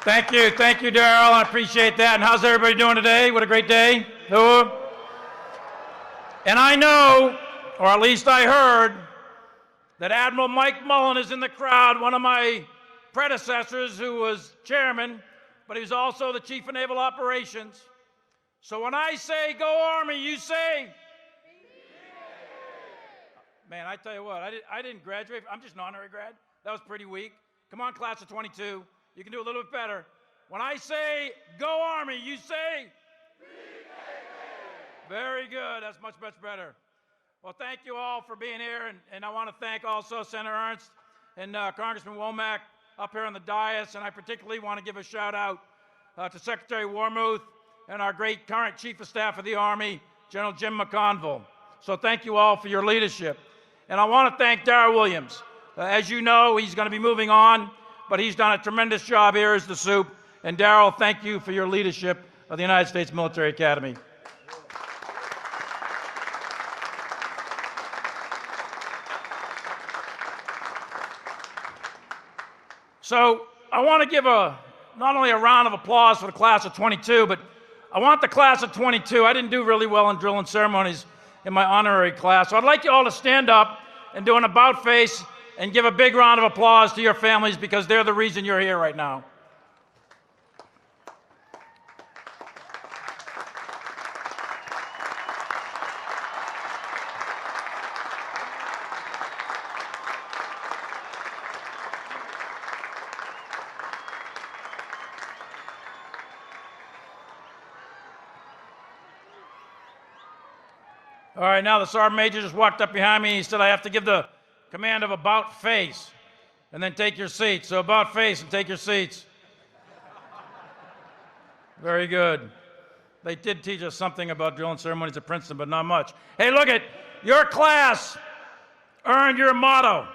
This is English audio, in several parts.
Thank you, Darrell. I appreciate that. And how's everybody doing today? What a great day. And I know, or at least I heard, that Admiral Mike Mullen is in the crowd, one of my predecessors who was chairman, but he was also the chief of naval operations. So when I say go Army, you say? Man, I tell you what, I didn't graduate. I'm just an honorary grad. That was pretty weak. Come on, class of 22. You can do a little bit better. When I say go Army, you say? Very good. That's much, much better. Well, thank you all for being here, and I want to thank also Senator Ernst and Congressman Womack up here on the dais, and I particularly want to give a shout out to Secretary Warmuth and our great current Chief of Staff of the Army, General Jim McConville. So thank you all for your leadership. And I want to thank Darrell Williams. As you know, he's going to be moving on, but he's done a tremendous job here as the soup. And Darrell, thank you for your leadership of the United States Military Academy. So I want to give not only a round of applause for the class of 22, but I want the class of 22. I didn't do really well in drill and ceremonies in my honorary class. So I'd like you all to stand up and do an about face and give a big round of applause to your families because they're the reason you're here right now. All right, now the Sergeant Major just walked up behind me. He said I have to give the command of about face and then take your seats. So about face and take your seats. Very good. They did teach us something about drill and ceremonies at Princeton, but not much. Hey, look at your class earned your motto.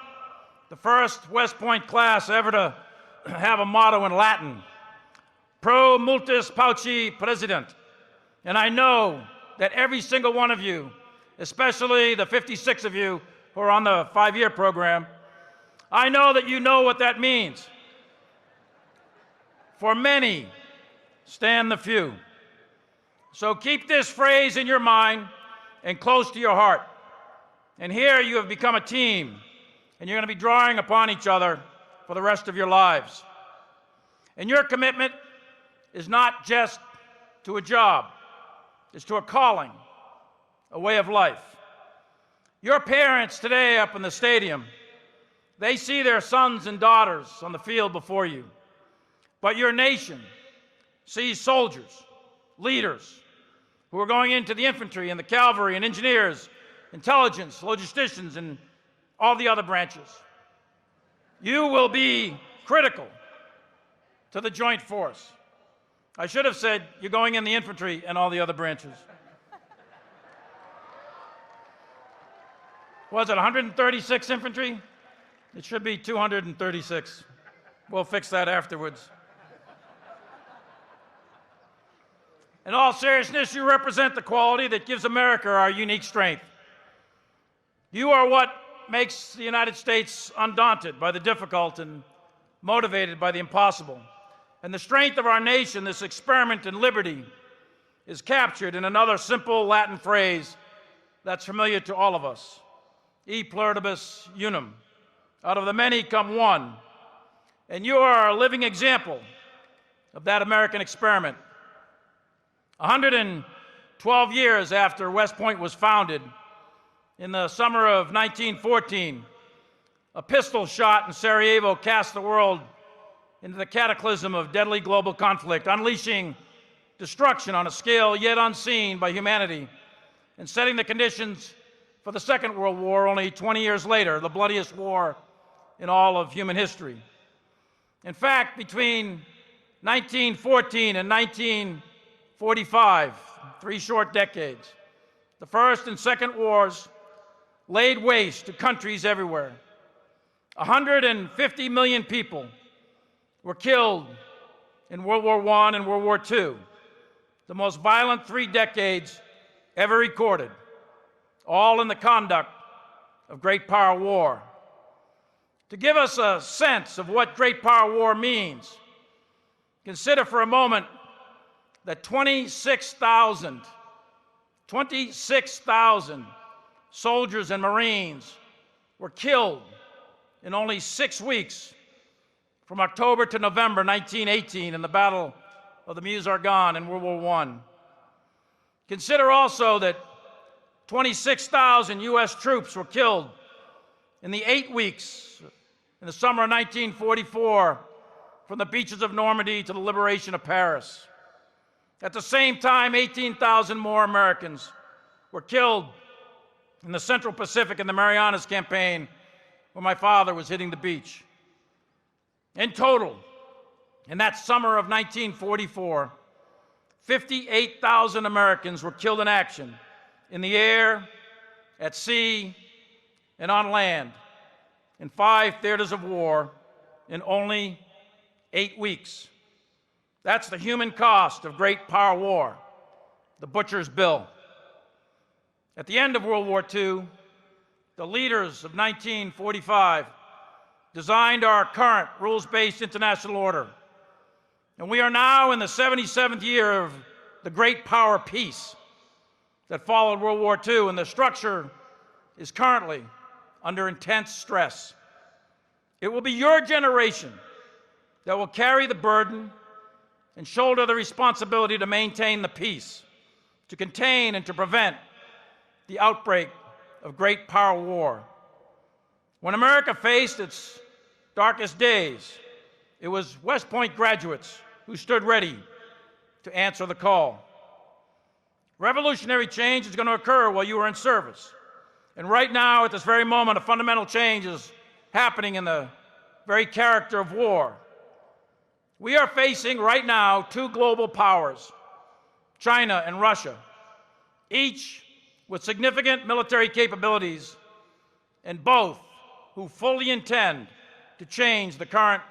The first West Point class ever to have a motto in Latin. Pro multis pauci president. And I know that every single one of you, especially the 56 of you who are on the 5-year program, I know that you know what that means. For many, stand the few. So keep this phrase in your mind and close to your heart. And here you have become a team, and you're going to be drawing upon each other for the rest of your lives. And your commitment is not just to a job, it's to a calling, a way of life. Your parents today up in the stadium, they see their sons and daughters on the field before you. But your nation sees soldiers, leaders, who are going into the infantry and the cavalry and engineers, intelligence, logisticians, and all the other branches. You will be critical to the joint force. I should have said you're going in the infantry and all the other branches. Was it 136 infantry? It should be 236. We'll fix that afterwards. In all seriousness, you represent the quality that gives America our unique strength. You are what makes the United States undaunted by the difficult and motivated by the impossible. And the strength of our nation, this experiment in liberty, is captured in another simple Latin phrase that's familiar to all of us. E pluribus unum. Out of the many come one. And you are a living example of that American experiment. 112 years after West Point was founded, in the summer of 1914, a pistol shot in Sarajevo cast the world into the cataclysm of deadly global conflict, unleashing destruction on a scale yet unseen by humanity, and setting the conditions for the Second World War only 20 years later, the bloodiest war in all of human history. In fact, between 1914 and 1945, 3 short decades, the First and Second Wars laid waste to countries everywhere. 150 million people were killed in World War I and World War II, the most violent 3 decades ever recorded, all in the conduct of great power war. To give us a sense of what great power war means, Consider for a moment that 26,000 soldiers and Marines were killed in only 6 weeks from October to November 1918 in the Battle of the Meuse-Argonne in World War I. Consider also that 26,000 U.S. troops were killed in the 8 weeks in the summer of 1944 from the beaches of Normandy to the liberation of Paris. At the same time, 18,000 more Americans were killed in the Central Pacific in the Marianas Campaign, where my father was hitting the beach. In total, in that summer of 1944, 58,000 Americans were killed in action, in the air, at sea, and on land, in 5 theaters of war in only 8 weeks. That's the human cost of great power war, the butcher's bill. At the end of World War II, the leaders of 1945 designed our current rules-based international order. And we are now in the 77th year of the great power peace that followed World War II, and the structure is currently under intense stress. It will be your generation that will carry the burden and shoulder the responsibility to maintain the peace, to contain and to prevent the outbreak of great power war. When America faced its darkest days, it was West Point graduates who stood ready to answer the call. Revolutionary change is going to occur while you are in service. And right now, at this very moment, a fundamental change is happening in the very character of war. We are facing right now 2 global powers, China and Russia, each with significant military capabilities, and both who fully intend to change the current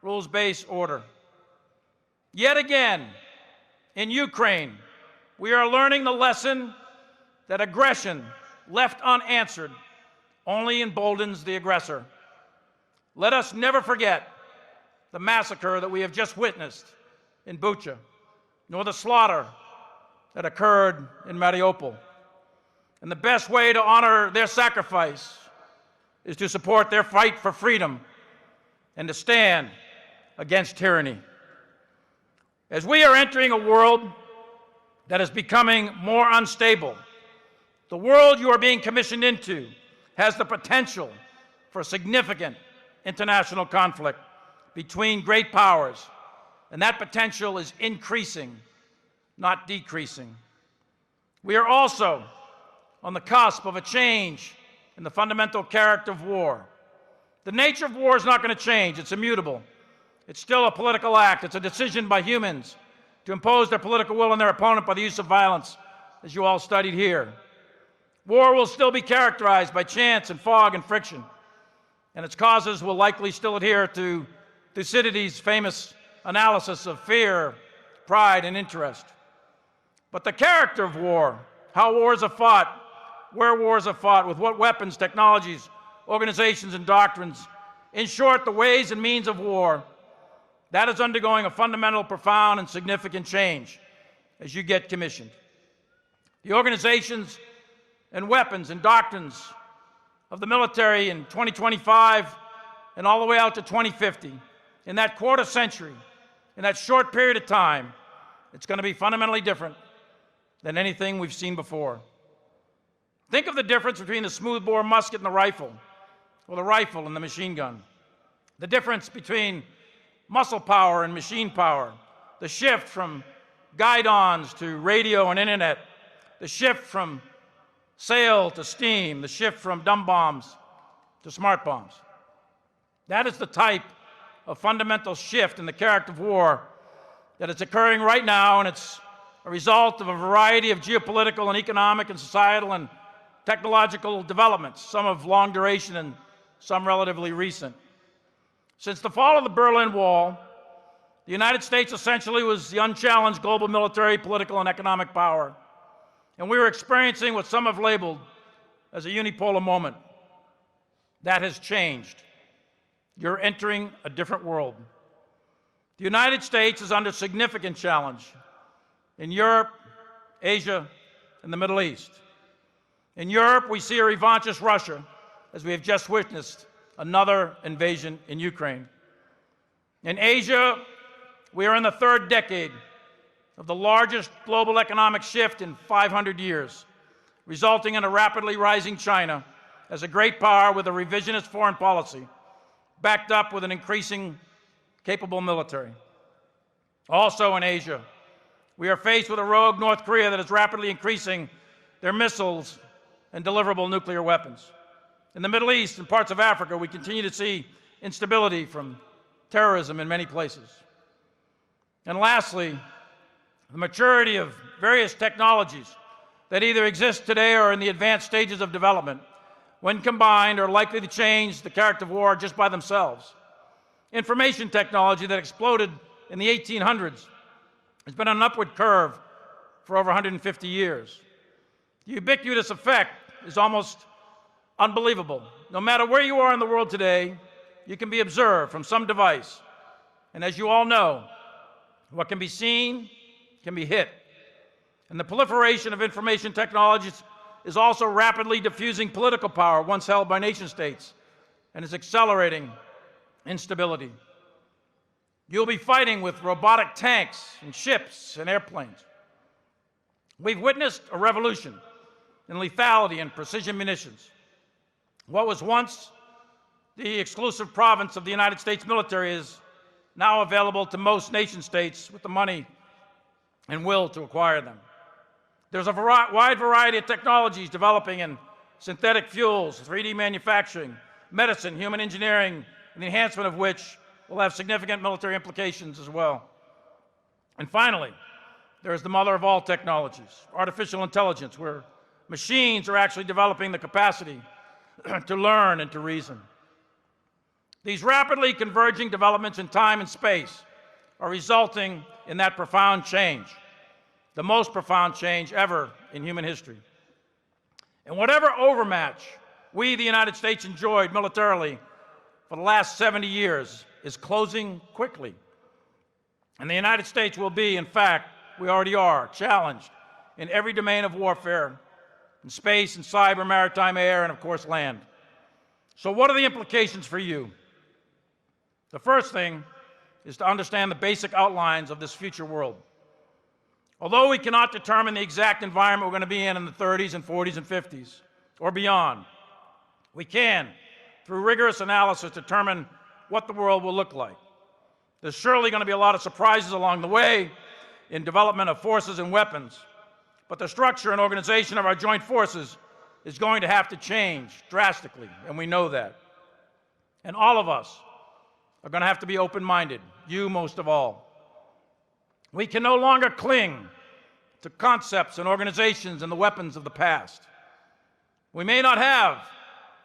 rules-based order. Yet again, in Ukraine, we are learning the lesson that aggression left unanswered only emboldens the aggressor. Let us never forget the massacre that we have just witnessed in Bucha, nor the slaughter that occurred in Oipol. And the best way to honor their sacrifice is to support their fight for freedom and to stand against tyranny. As we are entering a world that is becoming more unstable, the world you are being commissioned into has the potential for significant international conflict between great powers, and that potential is increasing, not decreasing. We are also on the cusp of a change in the fundamental character of war. The nature of war is not going to change. It's immutable. It's still a political act. It's a decision by humans to impose their political will on their opponent by the use of violence, as you all studied here. War will still be characterized by chance and fog and friction, and its causes will likely still adhere to Thucydides' famous analysis of fear, pride, and interest. But the character of war, how wars are fought, where wars are fought, with what weapons, technologies, organizations, and doctrines, in short, the ways and means of war, that is undergoing a fundamental, profound, and significant change as you get commissioned. The organizations and weapons and doctrines of the military in 2025 and all the way out to 2050, in that quarter century, in that short period of time, it's going to be fundamentally different than anything we've seen before. Think of the difference between the smoothbore musket and the rifle, or the rifle and the machine gun. The difference between muscle power and machine power. The shift from guidons to radio and internet. The shift from sail to steam. The shift from dumb bombs to smart bombs. That is the type of fundamental shift in the character of war that is occurring right now, and it's a result of a variety of geopolitical and economic and societal and technological developments, some of long duration and some relatively recent. Since the fall of the Berlin Wall, the United States essentially was the unchallenged global military, political, and economic power. And we were experiencing what some have labeled as a unipolar moment. That has changed. You're entering a different world. The United States is under significant challenge in Europe, Asia, and the Middle East. In Europe, we see a revanchist Russia, as we have just witnessed another invasion in Ukraine. In Asia, we are in the third decade of the largest global economic shift in 500 years, resulting in a rapidly rising China as a great power with a revisionist foreign policy, backed up with an increasing capable military. Also in Asia, we are faced with a rogue North Korea that is rapidly increasing their missiles and deliverable nuclear weapons. In the Middle East and parts of Africa, we continue to see instability from terrorism in many places. And lastly, the maturity of various technologies that either exist today or are in the advanced stages of development, when combined, are likely to change the character of war just by themselves. Information technology that exploded in the 1800s has been on an upward curve for over 150 years. The ubiquitous effect is almost unbelievable. No matter where you are in the world today, you can be observed from some device. And as you all know, what can be seen can be hit. And the proliferation of information technologies is also rapidly diffusing political power once held by nation states and is accelerating instability. You'll be fighting with robotic tanks and ships and airplanes. We've witnessed a revolution in lethality and precision munitions. What was once the exclusive province of the United States military is now available to most nation states with the money and will to acquire them. There's a wide variety of technologies developing in synthetic fuels, 3D manufacturing, medicine, human engineering, and the enhancement of which will have significant military implications as well. And finally, there is the mother of all technologies, artificial intelligence, where machines are actually developing the capacity to learn and to reason. These rapidly converging developments in time and space are resulting in that profound change, the most profound change ever in human history. And whatever overmatch we, the United States, enjoyed militarily for the last 70 years is closing quickly. And the United States will be, in fact, we already are, challenged in every domain of warfare, in space and cyber, maritime, air, and of course land. So what are the implications for you? The first thing is to understand the basic outlines of this future world. Although we cannot determine the exact environment we're going to be in the 30s and 40s and 50s or beyond, we can, through rigorous analysis, determine what the world will look like. There's surely going to be a lot of surprises along the way in development of forces and weapons, but the structure and organization of our joint forces is going to have to change drastically, and we know that. And all of us are going to have to be open-minded, you most of all. We can no longer cling to concepts and organizations and the weapons of the past. We may not have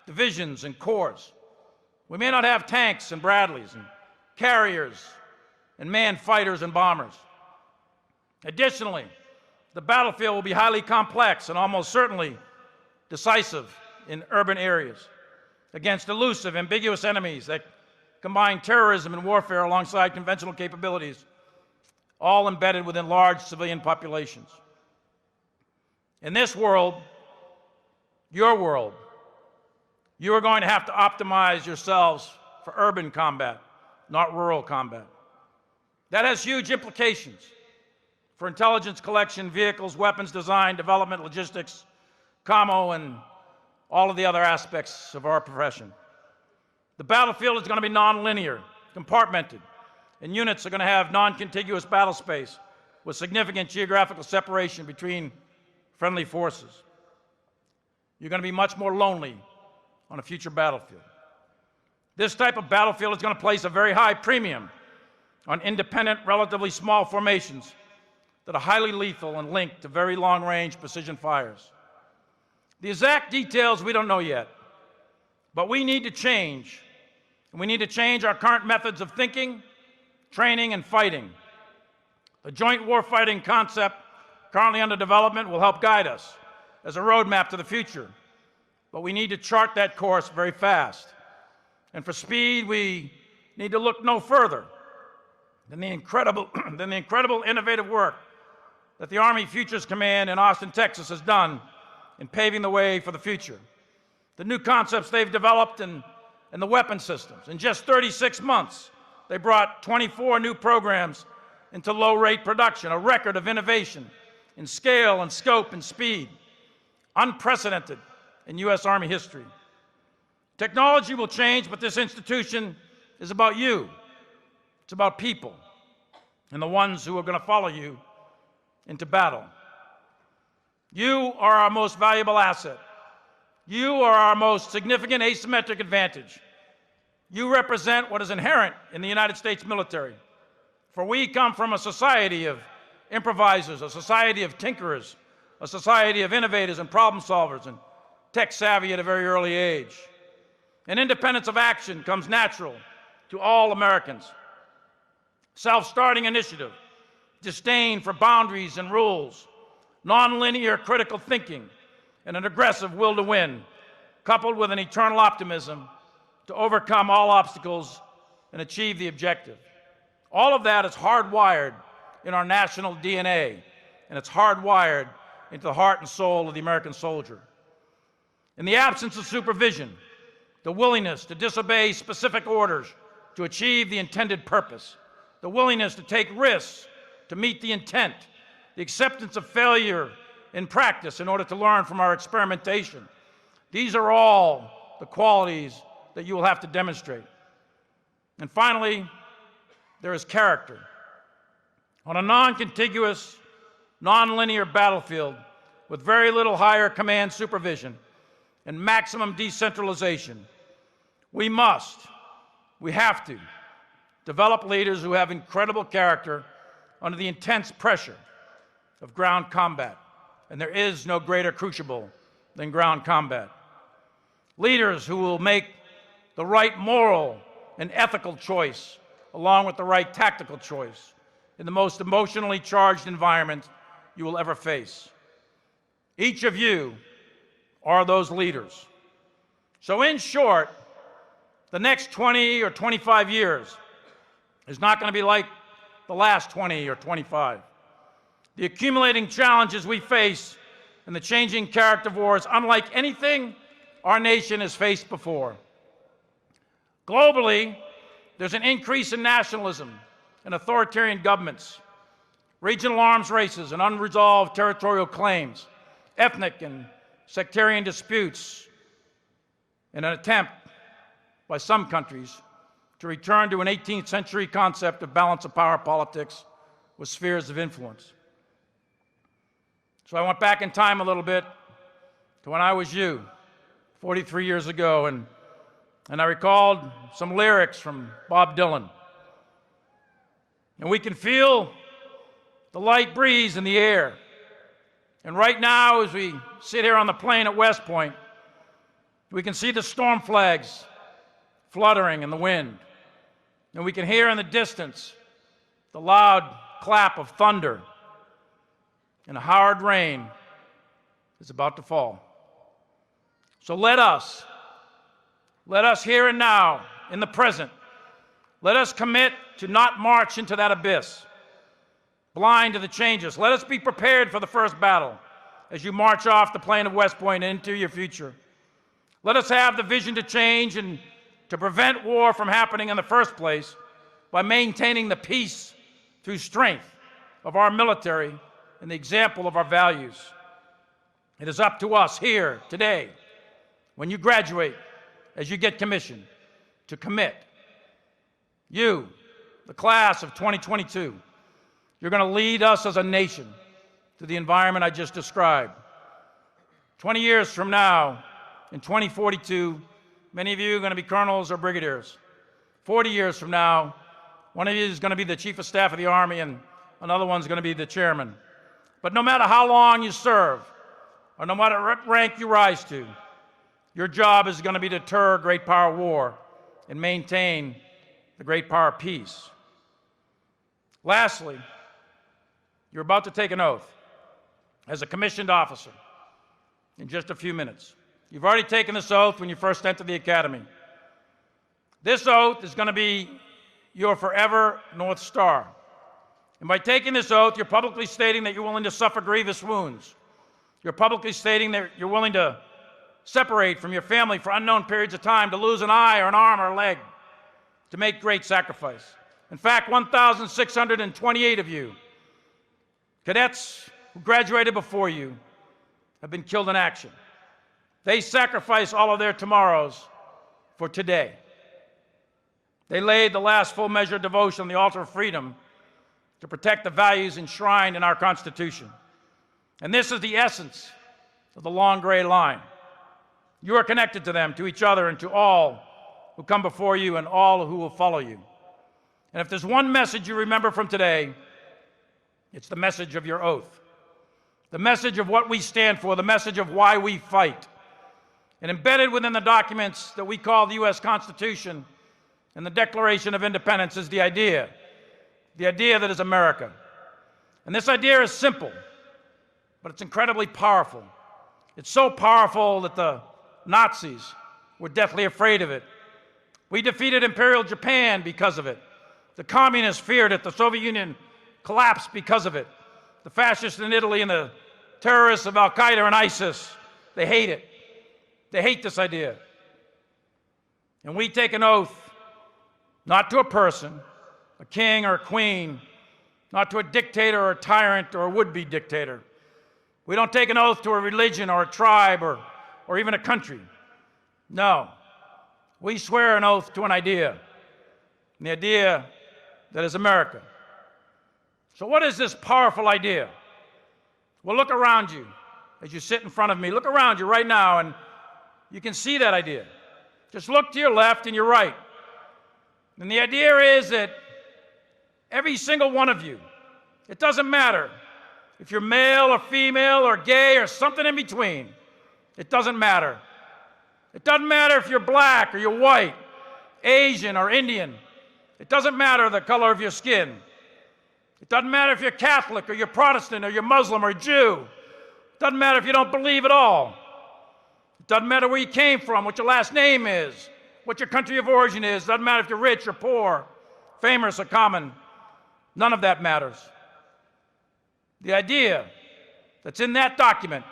divisions and corps. We may not have tanks and Bradleys and carriers and manned fighters and bombers. Additionally, the battlefield will be highly complex and almost certainly decisive in urban areas against elusive, ambiguous enemies that combine terrorism and warfare alongside conventional capabilities, all embedded within large civilian populations. In this world, your world, you are going to have to optimize yourselves for urban combat, not rural combat. That has huge implications for intelligence collection, vehicles, weapons design, development, logistics, commo, and all of the other aspects of our profession. The battlefield is going to be nonlinear, compartmented, and units are going to have non-contiguous battle space with significant geographical separation between friendly forces. You're going to be much more lonely on a future battlefield. This type of battlefield is going to place a very high premium on independent, relatively small formations that are highly lethal and linked to very long-range precision fires. The exact details we don't know yet, but we need to change. And we need to change our current methods of thinking, training, and fighting. The joint warfighting concept currently under development will help guide us as a roadmap to the future. But we need to chart that course very fast. And for speed, we need to look no further than the incredible innovative work that the Army Futures Command in Austin, Texas has done in paving the way for the future. The new concepts they've developed and the weapon systems. In just 36 months, they brought 24 new programs into low-rate production, a record of innovation in scale and scope and speed, unprecedented in U.S. Army history. Technology will change, but this institution is about you. It's about people and the ones who are going to follow you into battle. You are our most valuable asset. You are our most significant asymmetric advantage. You represent what is inherent in the United States military. For we come from a society of improvisers, a society of tinkerers, a society of innovators and problem solvers and tech savvy at a very early age. And independence of action comes natural to all Americans. Self-starting initiative, disdain for boundaries and rules, nonlinear critical thinking, and an aggressive will to win, coupled with an eternal optimism to overcome all obstacles and achieve the objective. All of that is hardwired in our national DNA, and it's hardwired into the heart and soul of the American soldier. In the absence of supervision, the willingness to disobey specific orders to achieve the intended purpose, the willingness to take risks to meet the intent, the acceptance of failure in practice in order to learn from our experimentation. These are all the qualities that you will have to demonstrate. And finally, there is character. On a non-contiguous, non-linear battlefield with very little higher command supervision and maximum decentralization, we have to develop leaders who have incredible character under the intense pressure of ground combat. And there is no greater crucible than ground combat. Leaders who will make the right moral and ethical choice along with the right tactical choice in the most emotionally charged environment you will ever face. Each of you are those leaders. So in short, the next 20 or 25 years is not going to be like the last 20 or 25. The accumulating challenges we face and the changing character of war is unlike anything our nation has faced before. Globally, there's an increase in nationalism and authoritarian governments, regional arms races and unresolved territorial claims, ethnic and sectarian disputes, and an attempt by some countries to return to an 18th century concept of balance of power politics with spheres of influence. So I went back in time a little bit to when I was you, 43 years ago, and I recalled some lyrics from Bob Dylan. And we can feel the light breeze in the air. And right now, as we sit here on the plain at West Point, we can see the storm flags fluttering in the wind. And we can hear in the distance the loud clap of thunder. And a hard rain is about to fall. So let us here and now, in the present, let us commit to not march into that abyss, blind to the changes. Let us be prepared for the first battle as you march off the plain of West Point into your future. Let us have the vision to change and to prevent war from happening in the first place by maintaining the peace through strength of our military and the example of our values. It is up to us here today, when you graduate, as you get commissioned, to commit. You, the class of 2022, you're going to lead us as a nation to the environment I just described. 20 years from now, in 2042, many of you are going to be colonels or brigadiers. 40 years from now, one of you is going to be the chief of staff of the Army and another one's going to be the chairman. But no matter how long you serve, or no matter what rank you rise to, your job is going to be to deter great power war and maintain the great power peace. Lastly, you're about to take an oath as a commissioned officer in just a few minutes. You've already taken this oath when you first entered the academy. This oath is going to be your forever North Star. And by taking this oath, you're publicly stating that you're willing to suffer grievous wounds. You're publicly stating that you're willing to separate from your family for unknown periods of time, to lose an eye or an arm or a leg, to make great sacrifice. In fact, 1,628 of you, cadets who graduated before you, have been killed in action. They sacrificed all of their tomorrows for today. They laid the last full measure of devotion on the altar of freedom to protect the values enshrined in our Constitution. And this is the essence of the long gray line. You are connected to them, to each other, and to all who come before you and all who will follow you. And if there's one message you remember from today, it's the message of your oath, the message of what we stand for, the message of why we fight. And embedded within the documents that we call the U.S. Constitution and the Declaration of Independence is the idea that is America. And this idea is simple, but it's incredibly powerful. It's so powerful that the Nazis were deathly afraid of it. We defeated Imperial Japan because of it. The communists feared it. The Soviet Union collapsed because of it. The fascists in Italy and the terrorists of Al-Qaeda and ISIS, they hate it. They hate this idea. And we take an oath not to a person, a king or a queen, not to a dictator or a tyrant or a would-be dictator. We don't take an oath to a religion or a tribe or even a country. No. We swear an oath to an idea, and the idea that is America. So what is this powerful idea? Well, look around you as you sit in front of me. Look around you right now, and you can see that idea. Just look to your left and your right. And the idea is that every single one of you, it doesn't matter if you're male or female or gay or something in between. It doesn't matter. It doesn't matter if you're black or you're white, Asian or Indian. It doesn't matter the color of your skin. It doesn't matter if you're Catholic or you're Protestant or you're Muslim or Jew. It doesn't matter if you don't believe at all. It doesn't matter where you came from, what your last name is, what your country of origin is. It doesn't matter if you're rich or poor, famous or common. None of that matters. The idea that's in that document,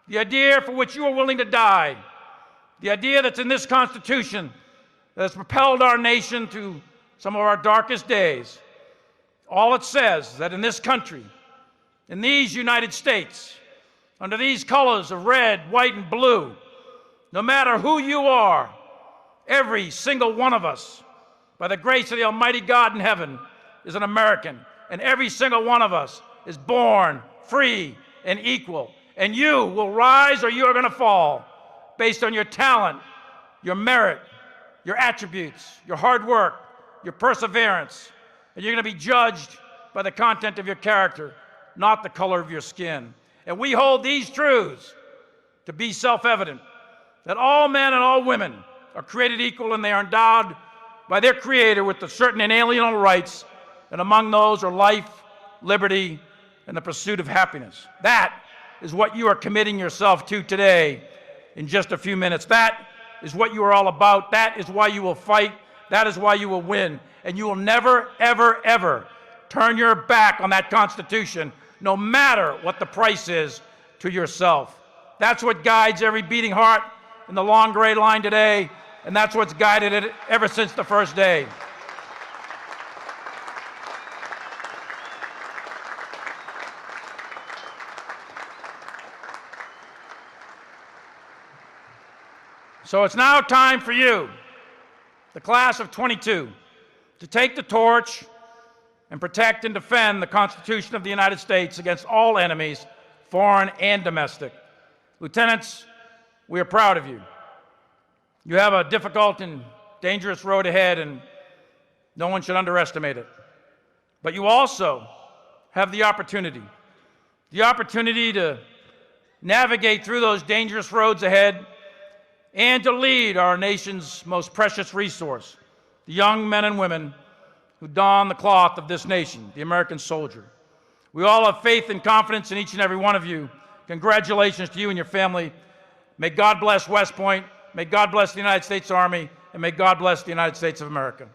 the idea for which you are willing to die, the idea that's in this Constitution that has propelled our nation through some of our darkest days, all it says is that in this country, in these United States, under these colors of red, white, and blue, no matter who you are, every single one of us, by the grace of the Almighty God in heaven, is an American, and every single one of us is born free and equal. And you will rise or you are going to fall based on your talent, your merit, your attributes, your hard work, your perseverance. And you're going to be judged by the content of your character, not the color of your skin. And we hold these truths to be self-evident, that all men and all women are created equal and they are endowed by their Creator with the certain inalienable rights, and among those are life, liberty, and the pursuit of happiness. That is what you are committing yourself to today in just a few minutes. That is what you are all about. That is why you will fight. That is why you will win. And you will never, ever, ever turn your back on that Constitution, no matter what the price is to yourself. That's what guides every beating heart in the long gray line today, and that's what's guided it ever since the first day. So it's now time for you, the class of 22, to take the torch and protect and defend the Constitution of the United States against all enemies, foreign and domestic. Lieutenants, we are proud of you. You have a difficult and dangerous road ahead, and no one should underestimate it. But you also have the opportunity to navigate through those dangerous roads ahead and to lead our nation's most precious resource, the young men and women who don the cloth of this nation, the American soldier. We all have faith and confidence in each and every one of you. Congratulations to you and your family. May God bless West Point, may God bless the United States Army, and may God bless the United States of America.